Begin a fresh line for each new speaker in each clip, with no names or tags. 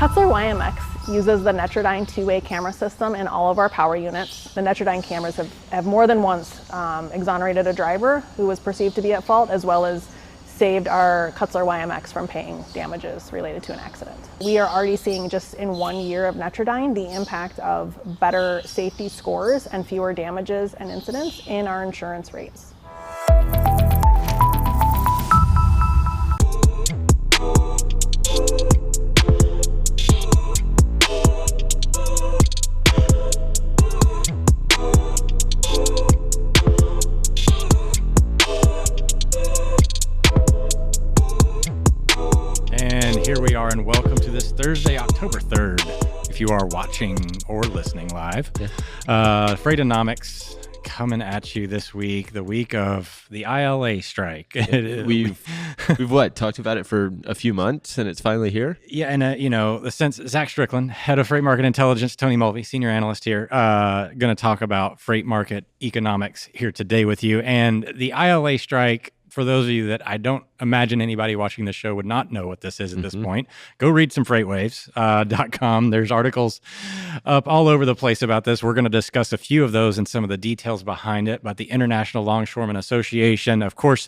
Kutzler YMX uses the Netrodyne two-way camera system in all of our power units. The Netrodyne cameras have more than once exonerated a driver who was perceived to be at fault, as well as saved our Kutzler YMX from paying damages related to an accident. We are already seeing, just in 1 year of Netrodyne, the impact of better safety scores and fewer damages and incidents in our insurance rates.
And welcome to this Thursday, October 3rd, if you are watching or listening live. Freightonomics coming at you this week, the week of the ILA strike.
We've talked about it for a few months, and it's finally here.
Yeah, and Zach Strickland, head of freight market intelligence, Tony Mulvey, senior analyst here, going to talk about freight market economics here today with you. And the ILA strike, for those of you that I don't imagine anybody watching this show would not know what this is at this point, go read some FreightWaves.com. There's articles up all over the place about this. We're going to discuss a few of those and some of the details behind it, but the International Longshoremen Association, of course,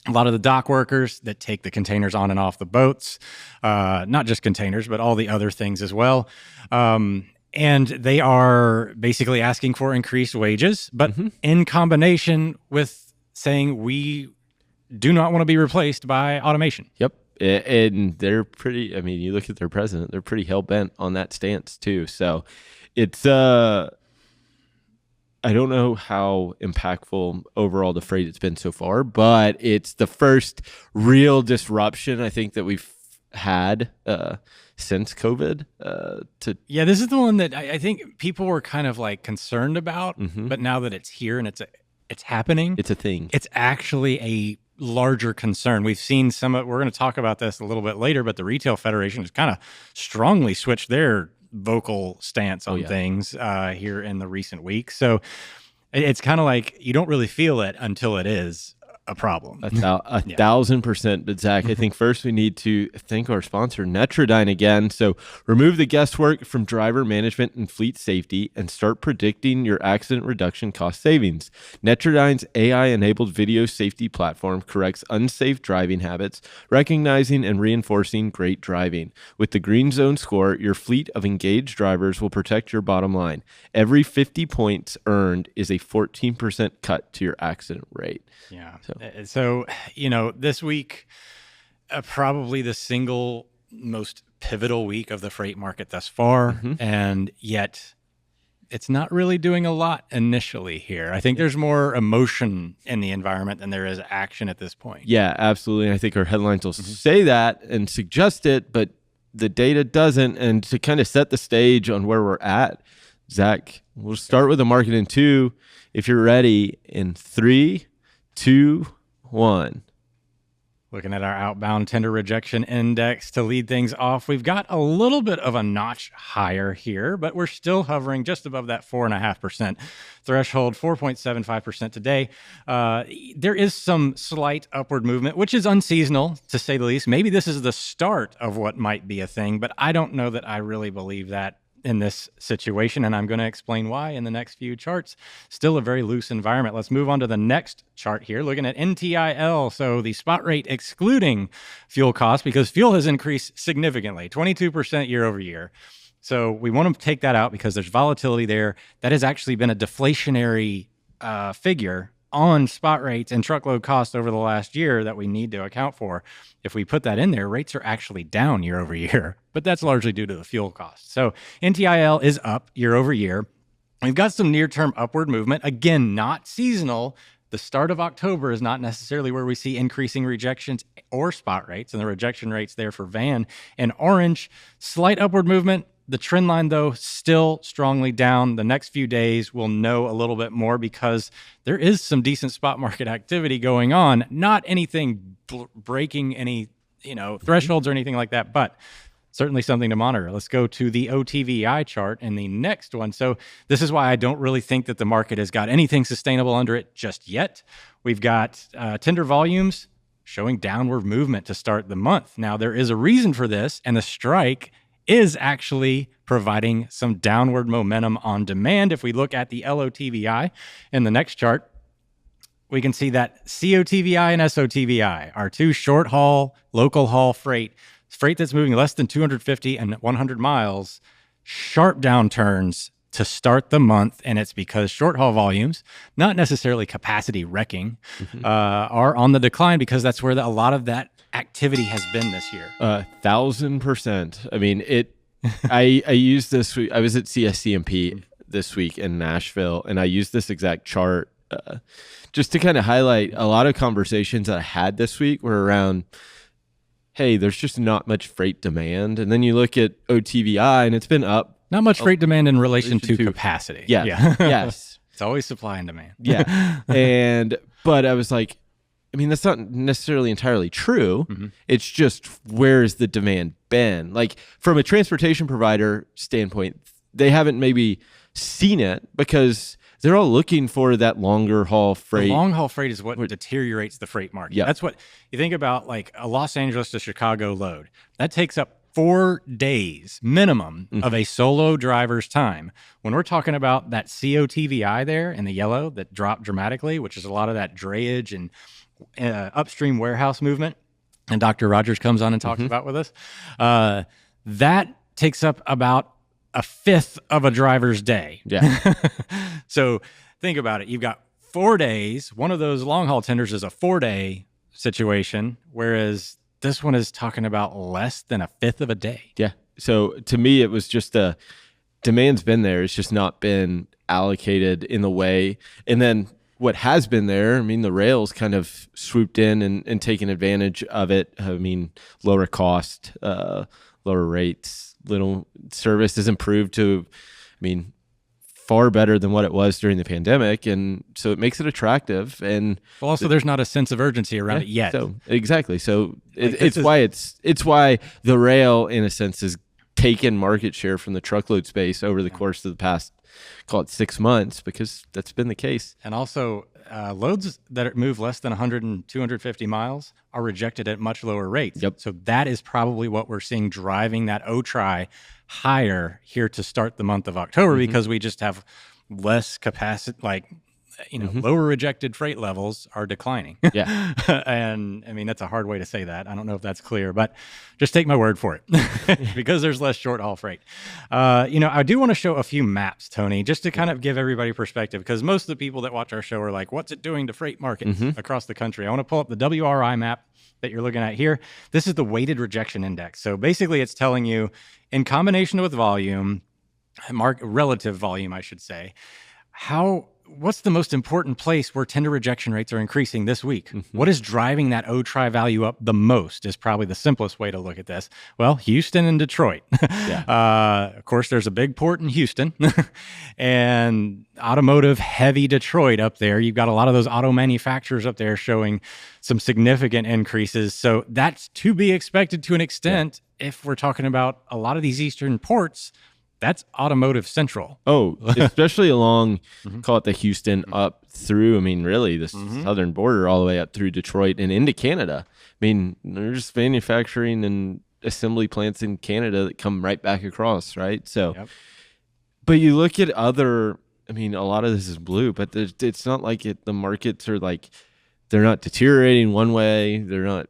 a lot of the dock workers that take the containers on and off the boats, not just containers, but all the other things as well. And they are basically asking for increased wages, but in combination with saying we do not want to be replaced by automation.
Yep. And they're pretty, you look at their president, they're pretty hell-bent on that stance too. So it's, I don't know how impactful overall the freight it's been so far, but it's the first real disruption I think that we've had since COVID.
This is the one that I think people were kind of like concerned about, but now that it's here and it's happening,
it's a thing.
It's actually a larger concern. We've seen we're going to talk about this a little bit later, but the Retail Federation has kind of strongly switched their vocal stance on things here in the recent weeks. So it's kind of like you don't really feel it until it is a problem.
1,000%. But Zach, I think first we need to thank our sponsor, Netrodyne, again. So remove the guesswork from driver management and fleet safety and start predicting your accident reduction cost savings. Netrodyne's AI-enabled video safety platform corrects unsafe driving habits, recognizing and reinforcing great driving. With the Green Zone score, your fleet of engaged drivers will protect your bottom line. Every 50 points earned is a 14% cut to your accident rate.
Yeah. So, this week, probably the single most pivotal week of the freight market thus far, and yet it's not really doing a lot initially here. I think there's more emotion in the environment than there is action at this point.
Yeah, absolutely. I think our headlines will say that and suggest it, but the data doesn't. And to kind of set the stage on where we're at, Zach, we'll start with the market in 2. If you're ready, in 3, 2, 1.
Looking at our outbound tender rejection index to lead things off, we've got a little bit of a notch higher here, but we're still hovering just above that 4.5% threshold, 4.75% today. There is some slight upward movement, which is unseasonal, to say the least. Maybe this is the start of what might be a thing, but I don't know that I really believe that in this situation, and I'm going to explain why in the next few charts. Still a very loose environment. Let's move on to the next chart here, looking at NTIL, so the spot rate excluding fuel costs, because fuel has increased significantly, 22% year over year. So we want to take that out because there's volatility there. That has actually been a deflationary figure on spot rates and truckload costs over the last year that we need to account for. If we put that in there, rates are actually down year over year, but that's largely due to the fuel costs. So NTIL is up year over year. We've got some near-term upward movement. Again, not seasonal. The start of October is not necessarily where we see increasing rejections or spot rates, and the rejection rates there for van and orange. Slight upward movement. The trend line, though, still strongly down. The next few days, we'll know a little bit more because there is some decent spot market activity going on. Not anything breaking any, thresholds or anything like that, but certainly something to monitor. Let's go to the OTVI chart and the next one. So this is why I don't really think that the market has got anything sustainable under it just yet. We've got tender volumes showing downward movement to start the month. Now, there is a reason for this, and the strike is actually providing some downward momentum on demand. If we look at the LOTVI in the next chart, we can see that COTVI and SOTVI are two short haul, local haul freight that's moving less than 250 and 100 miles, sharp downturns to start the month. And it's because short haul volumes, not necessarily capacity wrecking, are on the decline, because that's where a lot of that activity has been this year.
1,000%. I mean, I used this. I was at CSCMP this week in Nashville, and I used this exact chart just to kind of highlight a lot of conversations that I had this week were around, hey, there's just not much freight demand. And then you look at OTVI, and it's been up.
Not much freight demand in relation to capacity.
Yeah. Yes.
It's always supply and demand.
Yeah. But I was like, I mean, that's not necessarily entirely true. It's just, where has the demand been? Like, from a transportation provider standpoint, they haven't maybe seen it because they're all looking for that longer haul freight.
The long haul freight is what deteriorates the freight market.
Yeah.
That's what you think about, like a Los Angeles to Chicago load. That takes up 4 days minimum of a solo driver's time. When we're talking about that COTVI there in the yellow that dropped dramatically, which is a lot of that drayage and upstream warehouse movement, and Dr. Rogers comes on and talks about with us, that takes up about a fifth of a driver's day.
Yeah.
So think about it. You've got 4 days. One of those long haul tenders is a 4-day situation, whereas this one is talking about less than a fifth of a day.
Yeah. So to me, it was just demand's been there. It's just not been allocated in the way. And then what has been there, I mean, the rails kind of swooped in and taken advantage of it. I mean, lower cost, lower rates, little service has improved to, I mean, far better than what it was during the pandemic. And so it makes it attractive. And
well, also there's not a sense of urgency around it yet.
So exactly. So it's why the rail, in a sense, has taken market share from the truckload space over the course of the past, call it 6 months, because that's been the case.
And also loads that move less than 100 and 250 miles are rejected at much lower rates.
Yep.
So that is probably what we're seeing driving that O-Tri higher here to start the month of October, because we just have less capacity, like, lower rejected freight levels are declining.
Yeah.
And I mean, that's a hard way to say that. I don't know if that's clear, but just take my word for it, because there's less short haul freight. I do want to show a few maps, Tony, just to kind of give everybody perspective, because most of the people that watch our show are like, what's it doing to freight markets across the country? I want to pull up the WRI map that you're looking at here. This is the weighted rejection index. So basically it's telling you, in combination with volume, relative volume, I should say, what's the most important place where tender rejection rates are increasing this week? What is driving that O-Tri value up the most is probably the simplest way to look at this. Well, Houston and Detroit. Of course, there's a big port in Houston and automotive heavy Detroit up there. You've got a lot of those auto manufacturers up there showing some significant increases. So that's to be expected to an extent. If we're talking about a lot of these eastern ports, that's automotive central.
Oh, especially along, call it the Houston up through, I mean, really the southern border all the way up through Detroit and into Canada. I mean, there's manufacturing and assembly plants in Canada that come right back across, right? So, but you look at other, I mean, a lot of this is blue, but it's not like the markets are like, they're not deteriorating one way. They're not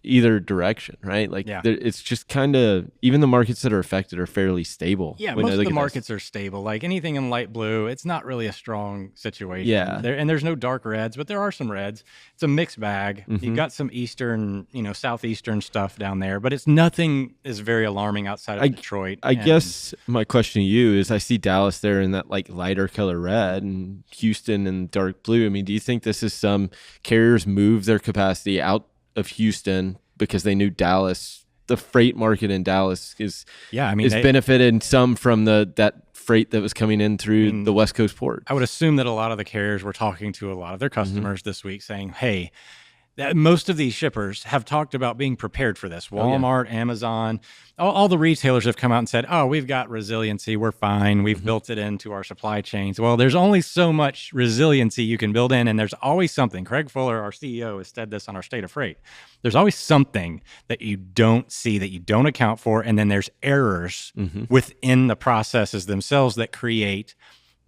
either direction, right? Like it's just kind of, even the markets that are affected are fairly stable.
Yeah, most of the markets are stable. Like anything in light blue, it's not really a strong situation.
Yeah.
And there's no dark reds, but there are some reds. It's a mixed bag. You've got some eastern, southeastern stuff down there, but it's nothing is very alarming outside of Detroit.
I guess my question to you is, I see Dallas there in that like lighter color red and Houston in dark blue. I mean, do you think this is some carriers move their capacity out of Houston because they knew Dallas, the freight market in Dallas is benefited some from that freight that was coming in through the West Coast port?
I would assume that a lot of the carriers were talking to a lot of their customers this week saying, hey, most of these shippers have talked about being prepared for this. Walmart, Amazon, all the retailers have come out and said, oh, we've got resiliency. We're fine. We've built it into our supply chains. Well, there's only so much resiliency you can build in. And there's always something. Craig Fuller, our CEO, has said this on our State of Freight. There's always something that you don't see, that you don't account for. And then there's errors within the processes themselves that create.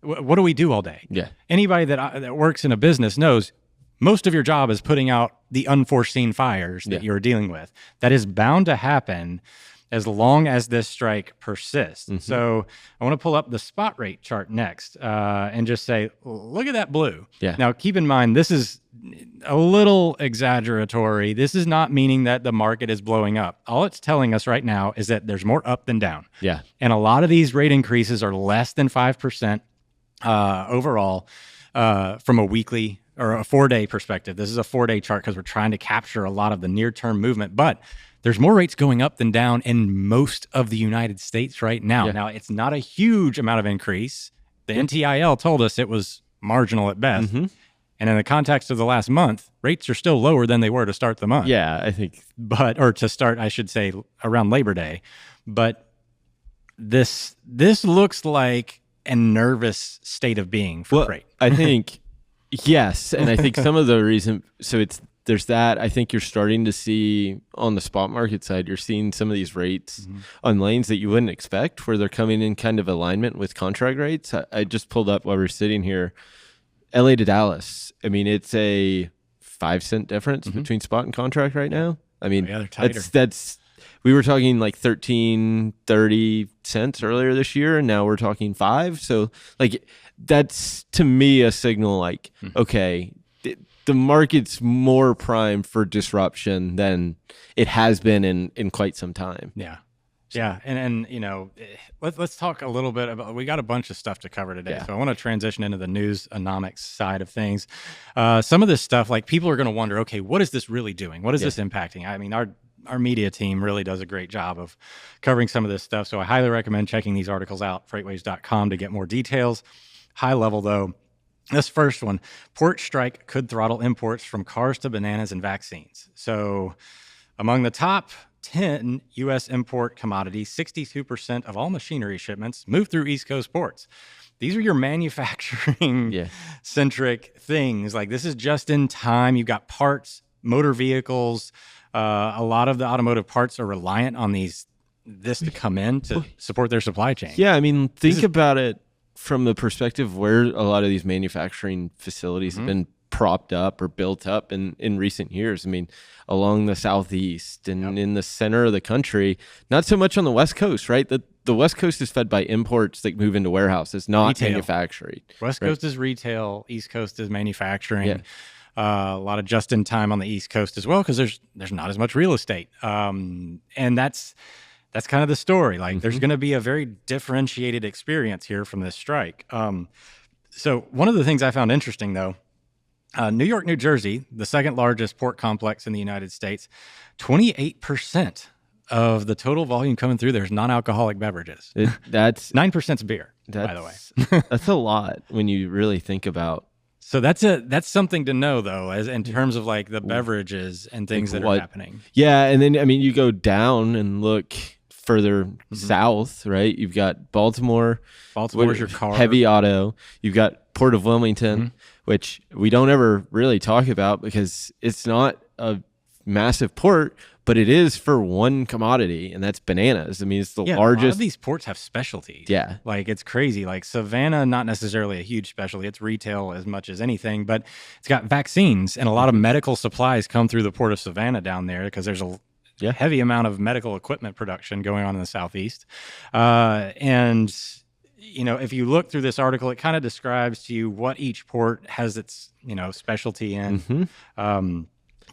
What do we do all day?
Yeah.
Anybody that works in a business knows most of your job is putting out the unforeseen fires that you're dealing with. That is bound to happen as long as this strike persists. So I want to pull up the spot rate chart next and just say, look at that blue.
Yeah.
Now, keep in mind, this is a little exaggeratory. This is not meaning that the market is blowing up. All it's telling us right now is that there's more up than down.
Yeah.
And a lot of these rate increases are less than 5% overall from a weekly or a 4-day perspective. This is a 4-day chart because we're trying to capture a lot of the near-term movement, but there's more rates going up than down in most of the United States right now.
Yeah.
Now, it's not a huge amount of increase. The NTIL told us it was marginal at best. And in the context of the last month, rates are still lower than they were to start the month.
Yeah, I think.
Or to start, I should say, around Labor Day. But this looks like a nervous state of being for freight.
I think... Yes, and I think some of the reason, there's that. I think you're starting to see on the spot market side, you're seeing some of these rates on lanes that you wouldn't expect, where they're coming in kind of alignment with contract rates. I just pulled up while we're sitting here, LA to Dallas. I mean, it's a 5-cent difference between spot and contract right now. I mean,
they're tighter.
That's we were talking like 13, 30 cents earlier this year, and now we're talking 5. So like, that's to me a signal like, okay, the market's more primed for disruption than it has been in quite some time.
Yeah. Yeah. And you know, let's talk a little bit about, we got a bunch of stuff to cover today.
Yeah.
So I want to transition into the newsonomics side of things. Some of this stuff, like people are going to wonder, okay, what is this really doing? What is this impacting? I mean, our media team really does a great job of covering some of this stuff. So I highly recommend checking these articles out, freightwaves.com, to get more details. High level though, this first one, port strike could throttle imports from cars to bananas and vaccines. So among the top 10 U.S. import commodities, 62% of all machinery shipments move through East Coast ports. These are your manufacturing-centric things. Like this is just in time. You've got parts, motor vehicles. A lot of the automotive parts are reliant on this to come in to support their supply chain.
Yeah, I mean, think about it from the perspective where a lot of these manufacturing facilities have been propped up or built up in recent years. I mean, along the Southeast and in the center of the country, not so much on the West Coast, right? The West Coast is fed by imports that move into warehouses, not manufacturing.
West Coast is retail, East Coast is manufacturing. Yeah. A lot of just in time on the East Coast as well, because there's not as much real estate. And that's kind of the story. Like there's going to be a very differentiated experience here from this strike. So one of the things I found interesting though, New York, New Jersey, the second largest port complex in the United States, 28% of the total volume coming through there is non-alcoholic beverages.
That's
9% beer, by the way.
That's a lot when you really think about.
So that's something to know though, as in terms of like the beverages and things that are happening.
Yeah, and then I mean you go down and look further south, right? You've got Baltimore.
Baltimore's your car.
Heavy auto. You've got Port of Wilmington, which we don't ever really talk about because it's not a massive port, but it is for one commodity, and that's bananas. I mean, it's the largest. A lot
of these ports have specialties.
Yeah.
Like, it's crazy. Like, Savannah, not necessarily a huge specialty. It's retail as much as anything, but it's got vaccines, and a lot of medical supplies come through the port of Savannah down there because there's a heavy amount of medical equipment production going on in the Southeast. And, you know, if you look through this article, it kind of describes to you what each port has its, you know, specialty in.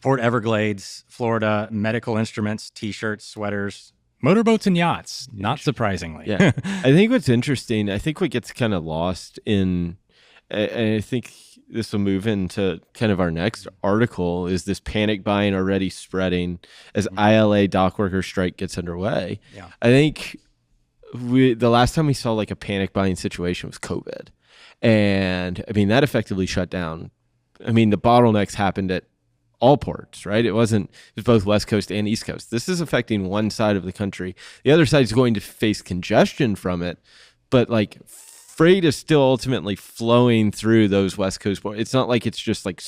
Port Everglades, Florida, medical instruments, T-shirts, sweaters, motorboats, and yachts, not surprisingly.
Yeah. I think what's interesting, I think what gets kind of lost in, and I think this will move into kind of our next article, is this panic buying already spreading as ILA dock worker strike gets underway.
Yeah.
I think the last time we saw like a panic buying situation was COVID. And I mean, that effectively shut down. I mean, the bottlenecks happened at all ports, right? It was both West Coast and East Coast. This is affecting one side of the country. The other side is going to face congestion from it, but like freight is still ultimately flowing through those West Coast ports. It's not like it's just like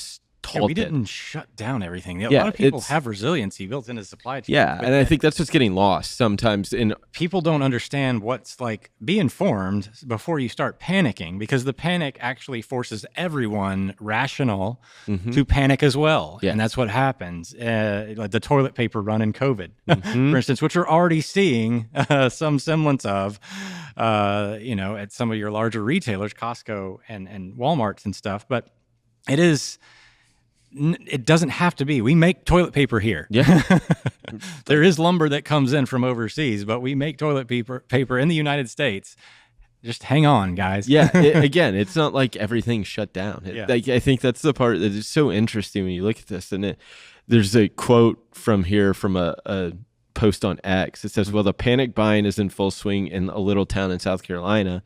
Yeah, we didn't shut down everything. A lot of people have resiliency built into supply chain.
Yeah, and I think that's what's getting lost sometimes.
People don't understand what's like. Be informed before you start panicking, because the panic actually forces everyone rational to panic as well. Yeah. And that's what happens. Like the toilet paper run in COVID, for instance, which we're already seeing some semblance of, at some of your larger retailers, Costco and Walmarts and stuff. But it doesn't have to be. We make toilet paper here.
Yeah.
There is lumber that comes in from overseas, but we make toilet paper in the United States. Just hang on, guys.
Yeah. Again, it's not like everything's shut down. Like, I think that's the part that is so interesting when you look at this. And there's a quote from a post on X. It says, well, the panic buying is in full swing in a little town in South Carolina.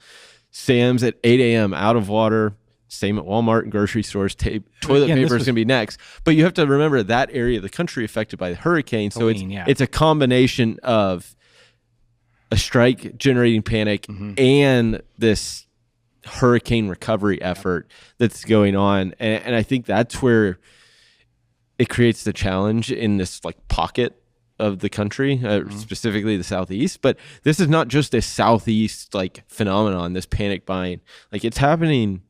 Sam's at 8 a.m. out of water. Same at Walmart and grocery stores. Toilet paper is going to be next. But you have to remember that area of the country affected by the hurricane. So it's a combination of a strike generating panic and this hurricane recovery effort that's going on. And I think that's where it creates the challenge in this like pocket of the country, specifically the Southeast. But this is not just a Southeast like phenomenon, this panic buying. Like it's happening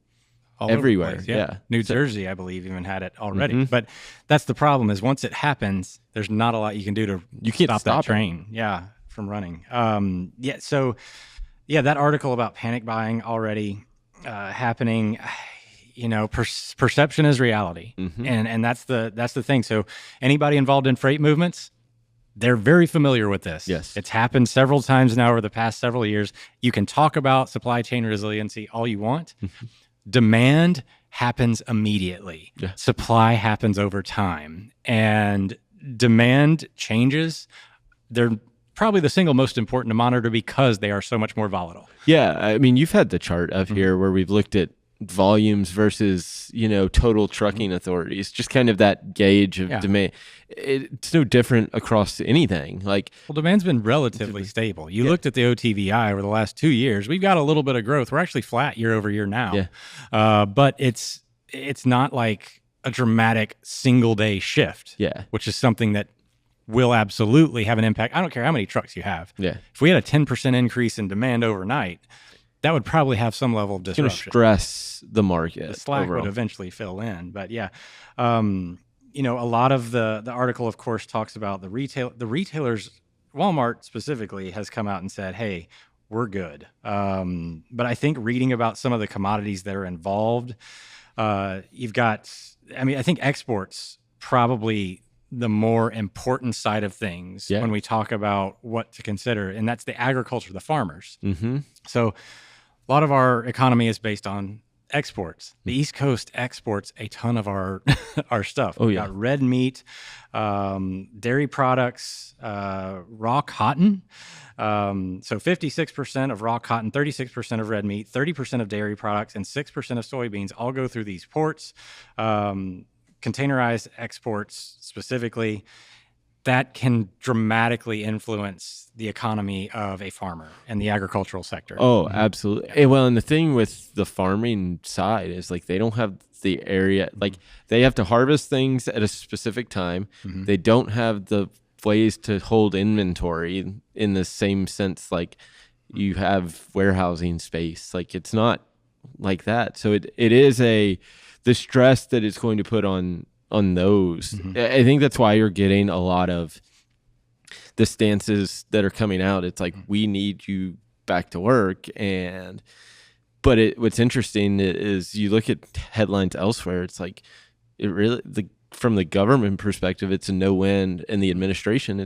everywhere.
Yeah. New Jersey, I believe, even had it already. But that's the problem, is once it happens, there's not a lot you can do to stop that train from running. So that article about panic buying already happening, perception is reality. And that's the thing. So anybody involved in freight movements, they're very familiar with this.
Yes.
It's happened several times now over the past several years. You can talk about supply chain resiliency all you want. Demand happens immediately. Yeah. Supply happens over time. And demand changes. They're probably the single most important to monitor because they are so much more volatile.
Yeah. I mean, you've had the chart up here where we've looked at volumes versus, total trucking authorities, just kind of that gauge of demand. It's no different across anything.
Demand's been relatively stable. You looked at the OTVI over the last 2 years. We've got a little bit of growth. We're actually flat year over year now. Yeah. But it's not like a dramatic single day shift.
Yeah.
Which is something that will absolutely have an impact. I don't care how many trucks you have.
Yeah.
If we had a 10% increase in demand overnight, that would probably have some level of disruption.
It's going to stress the market.
The slack would eventually fill in. But a lot of the article, of course, talks about the retailers. Walmart specifically has come out and said, hey, we're good. But I think reading about some of the commodities that are involved, I think exports probably the more important side of things when we talk about what to consider. And that's the agriculture, the farmers. So a lot of our economy is based on exports. The East Coast exports a ton of our stuff. We've got red meat, dairy products, raw cotton. So 56% of raw cotton, 36% of red meat, 30% of dairy products, and 6% of soybeans all go through these ports. Containerized exports specifically, that can dramatically influence the economy of a farmer and the agricultural sector.
Oh, absolutely. Yeah. Well, and the thing with the farming side is they don't have the area, they have to harvest things at a specific time. They don't have the ways to hold inventory in the same sense you have warehousing space. It's not like that. So it is the stress that it's going to put on those. I think that's why you're getting a lot of the stances that are coming out. It's we need you back to work. But what's interesting is you look at headlines elsewhere. It's from the government perspective, it's a no-win. In the administration,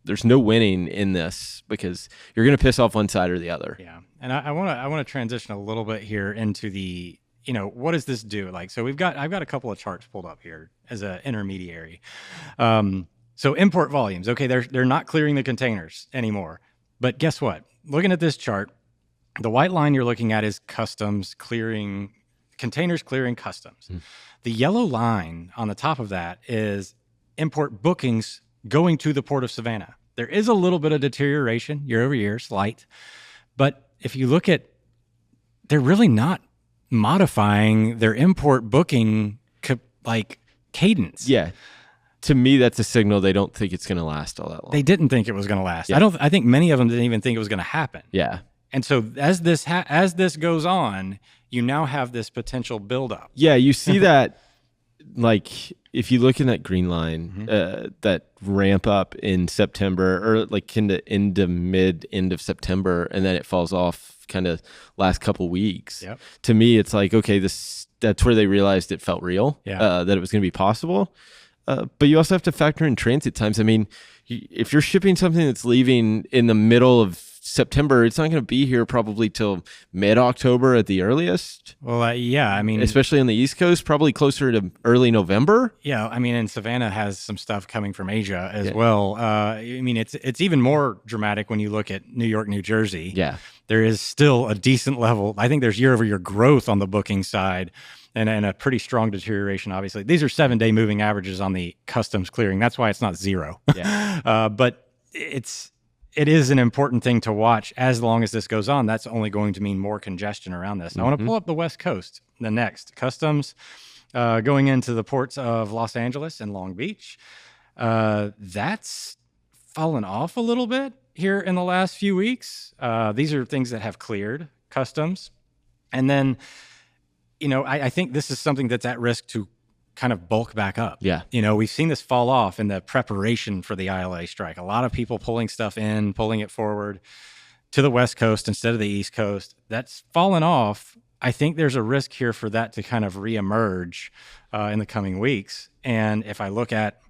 there's no winning in this because you're going to piss off one side or the other.
Yeah, and I want to transition a little bit here into the what does this do? So I've got a couple of charts pulled up here as an intermediary. So import volumes, okay, they're not clearing the containers anymore. But guess what? Looking at this chart, the white line you're looking at is customs clearing containers clearing customs. The yellow line on the top of that is import bookings going to the Port of Savannah. There is a little bit of deterioration year over year, slight. But if you look at, they're really not modifying their import booking cadence.
Yeah. To me, that's a signal they don't think it's going to last all that long.
They didn't think it was going to last.
Yeah.
I think many of them didn't even think it was going to happen.
Yeah.
And so as this goes on, you now have this potential buildup.
Yeah, you see that, like, if you look in that green line, that ramp up in September, or like end of September, and then it falls off kind of last couple weeks.
Yep.
To me, it's like, okay, that's where they realized it felt real, that it was going to be possible. But you also have to factor in transit times. I mean, if you're shipping something that's leaving in the middle of September, it's not going to be here probably till mid-October at the earliest.
Well, yeah, I mean,
especially on the East Coast, probably closer to early November.
Yeah, I mean, and Savannah has some stuff coming from Asia as well. I mean, it's even more dramatic when you look at New York, New Jersey.
Yeah,
there is still a decent level. I think there's year-over-year growth on the booking side, and a pretty strong deterioration. Obviously, these are 7-day moving averages on the customs clearing. That's why it's not zero. Yeah, but it is an important thing to watch. As long as this goes on, that's only going to mean more congestion around this. I want to pull up the West Coast. The next customs going into the ports of Los Angeles and Long Beach. That's fallen off a little bit here in the last few weeks. These are things that have cleared customs. And then, I think this is something that's at risk to kind of bulk back up.
Yeah.
We've seen this fall off in the preparation for the ILA strike. A lot of people pulling stuff in, pulling it forward to the West Coast instead of the East Coast. That's fallen off. I think there's a risk here for that to kind of reemerge in the coming weeks. And if I look at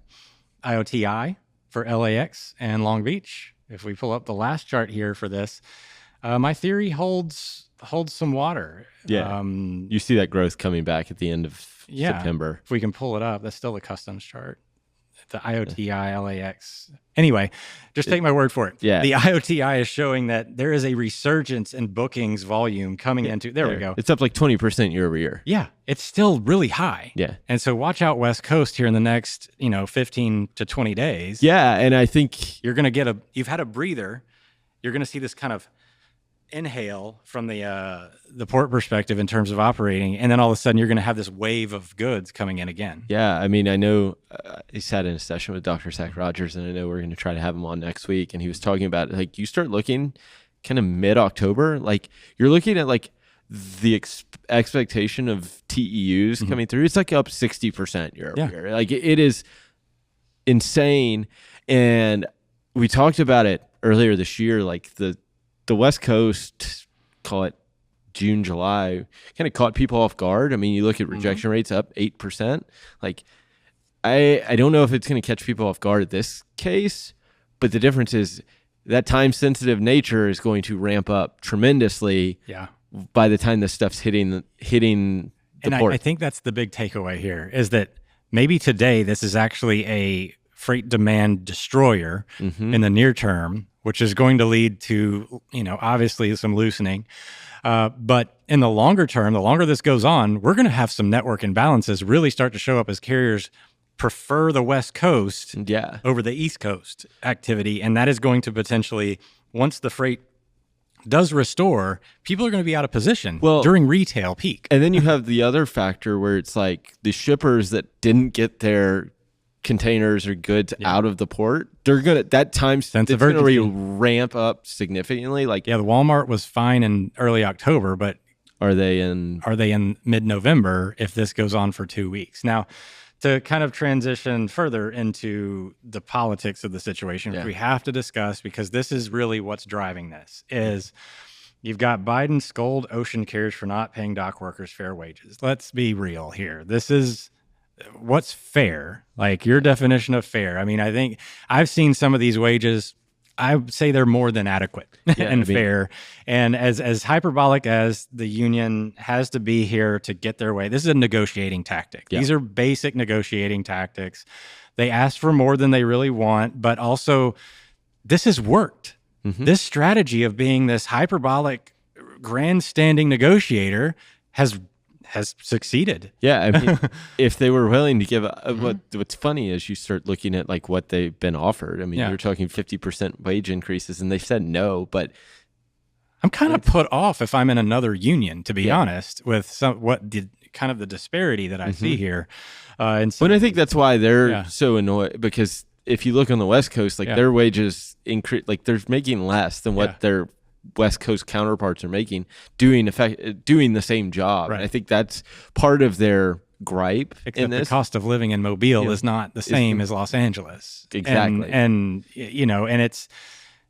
IOTI for LAX and Long Beach, if we pull up the last chart here for this, my theory holds some water.
Yeah. You see that growth coming back at the end of September.
If we can pull it up, that's still the customs chart. The IOTI, LAX. Anyway, just take my word for it.
Yeah.
The IOTI is showing that there is a resurgence in bookings volume coming into. There we go.
It's up like 20% year over year.
Yeah. It's still really high.
Yeah.
And so watch out West Coast here in the next, 15 to 20 days.
Yeah. And I think
you're going to you've had a breather. You're going to see this kind of inhale from the port perspective in terms of operating, and then all of a sudden you're going to have this wave of goods coming in again.
Yeah, I mean, I know he sat in a session with Dr. Zach Rogers, and I know we're going to try to have him on next week, and he was talking about, like, you start looking kind of mid-October, like you're looking at like the expectation of TEUs coming through. It's like up 60% year over year. Like it is insane. And we talked about it earlier this year, like the West Coast, call it June, July, kind of caught people off guard. I mean, you look at rejection rates up 8%. Like, I don't know if it's going to catch people off guard at this case, but the difference is that time-sensitive nature is going to ramp up tremendously by the time this stuff's hitting the port.
I think that's the big takeaway here, is that maybe today this is actually a freight demand destroyer in the near term, which is going to lead to, obviously some loosening. But in the longer term, the longer this goes on, we're going to have some network imbalances really start to show up as carriers prefer the West Coast over the East Coast activity. And that is going to potentially, once the freight does restore, people are going to be out of position during retail peak.
And then you have the other factor where it's like the shippers that didn't get their containers or goods out of the port, they're gonna ramp up significantly. Like
the Walmart was fine in early October, but
are they in
mid-November if this goes on for 2 weeks? Now, to kind of transition further into the politics of the situation, which we have to discuss, because this is really what's driving this, is you've got Biden scold ocean carriers for not paying dock workers fair wages. Let's be real here. This is what's fair, like your definition of fair. I mean, I think I've seen some of these wages. I would say they're more than adequate and fair. And as hyperbolic as the union has to be here to get their way, this is a negotiating tactic. These are basic negotiating tactics. They ask for more than they really want, but also this has worked. This strategy of being this hyperbolic, grandstanding negotiator has has succeeded.
Yeah, I mean, if they were willing to give, what's funny is you start looking at like what they've been offered. I mean, you're talking 50% wage increases, and they said no, but
I'm kind of put off if I'm in another union, to be honest, with kind of the disparity that I see here. And so,
but I think that's why they're so annoyed, because if you look on the West Coast, like their wages increase, like they're making less than what their West Coast counterparts are making doing the same job. Right. And I think that's part of their gripe.
Except the cost of living in Mobile is not the same as Los Angeles.
Exactly.
And and it's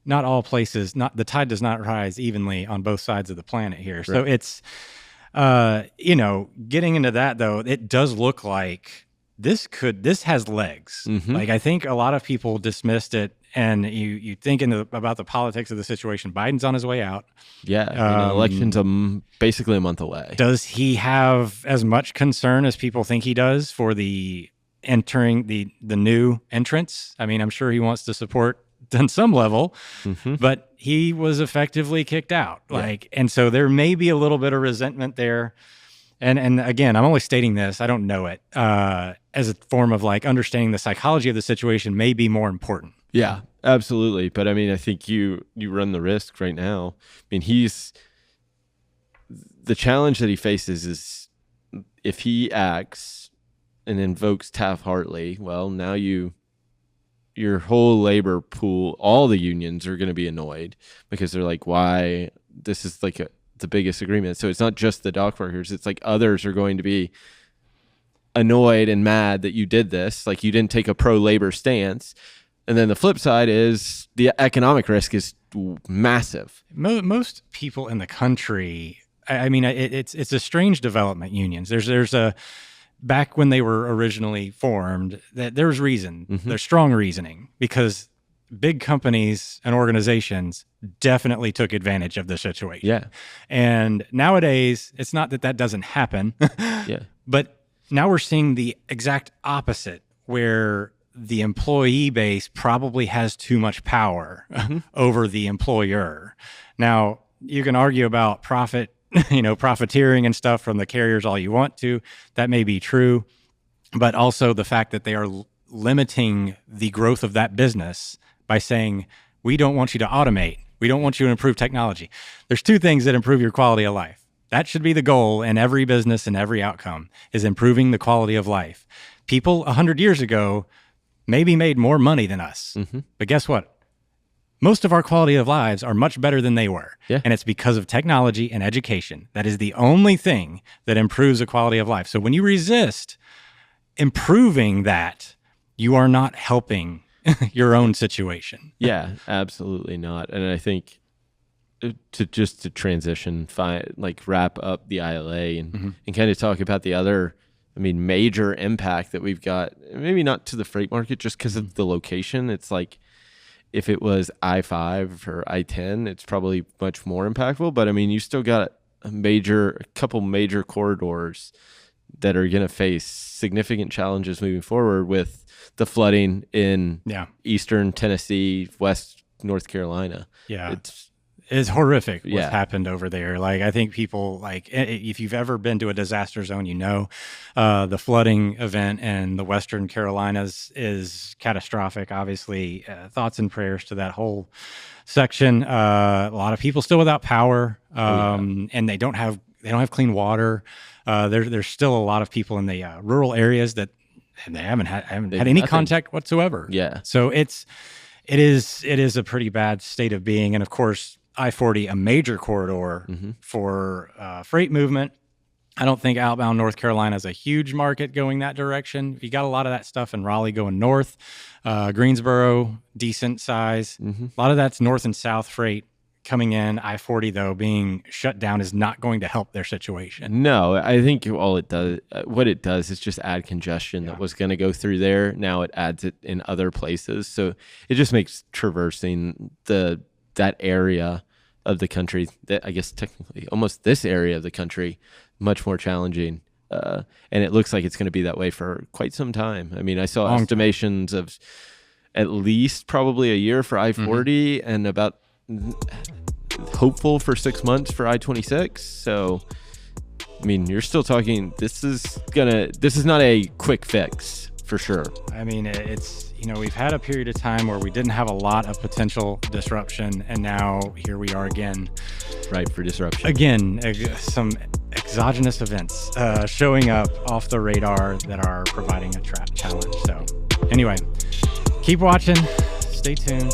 not all places, the tide does not rise evenly on both sides of the planet here. Right. So it's, getting into that though, it does look like this has legs. Like I think a lot of people dismissed it, and you think about the politics of the situation. Biden's on his way out. Yeah,
election's basically a month away.
Does he have as much concern as people think he does for the new entrants? I mean, I'm sure he wants to support on some level, but he was effectively kicked out. And so there may be a little bit of resentment there. And again, I'm only stating this, I don't know it, as a form of like understanding the psychology of the situation may be more important.
Yeah, absolutely. But I mean, I think you run the risk right now. I mean, the challenge that he faces is if he acts and invokes Taft-Hartley, well, now your whole labor pool, all the unions are going to be annoyed because they're like, why? This is like the biggest agreement. So it's not just the dock workers. It's like others are going to be annoyed and mad that you did this. Like you didn't take a pro-labor stance. And then the flip side is the economic risk is massive.
Most people in the country, I mean, it's a strange development, unions. There's a, back when they were originally formed, that there's reason, there's strong reasoning, because big companies and organizations definitely took advantage of the situation.
Yeah.
And nowadays, it's not that doesn't happen, but now we're seeing the exact opposite, where the employee base probably has too much power over the employer. Now, you can argue about profiteering and stuff from the carriers all you want to. That may be true, but also the fact that they are limiting the growth of that business by saying, we don't want you to automate. We don't want you to improve technology. There's two things that improve your quality of life. That should be the goal in every business and every outcome, is improving the quality of life. People 100 years ago maybe made more money than us, but guess what? Most of our quality of lives are much better than they were. Yeah. And it's because of technology and education. That is the only thing that improves the quality of life. So when you resist improving that, you are not helping your own situation.
Yeah, absolutely not. And I think to transition, wrap up the ILA and kind of talk about the other, major impact that we've got, maybe not to the freight market just because of the location. It's like, if it was I-5 or I-10, it's probably much more impactful. But you still got a couple major corridors that are going to face significant challenges moving forward with the flooding in eastern Tennessee, West North Carolina.
Yeah. It's horrific what's happened over there. Like, I think people, if you've ever been to a disaster zone, the flooding event in the Western Carolinas is catastrophic. Obviously, thoughts and prayers to that whole section. A lot of people still without power, and they don't have clean water. There's still a lot of people in the rural areas that they haven't had any contact whatsoever.
Yeah.
So it is a pretty bad state of being, and of course, I-40, a major corridor for freight movement. I don't think outbound North Carolina is a huge market going that direction. You got a lot of that stuff in Raleigh going north. Greensboro, decent size. A lot of that's north and south freight coming in. I-40, though, being shut down is not going to help their situation.
No, I think what it does is just add congestion that was going to go through there. Now it adds it in other places. So it just makes traversing that area of the country, that I guess technically almost this area of the country, much more challenging. And it looks like it's going to be that way for quite some time. I saw estimations of at least probably a year for I-40 and about hopeful for 6 months for I-26. So I mean, you're still talking, this is not a quick fix for sure.
I mean, it's, we've had a period of time where we didn't have a lot of potential disruption, and now here we are again.
Right, for disruption.
Again, some exogenous events showing up off the radar that are providing a challenge. So anyway, keep watching, stay tuned.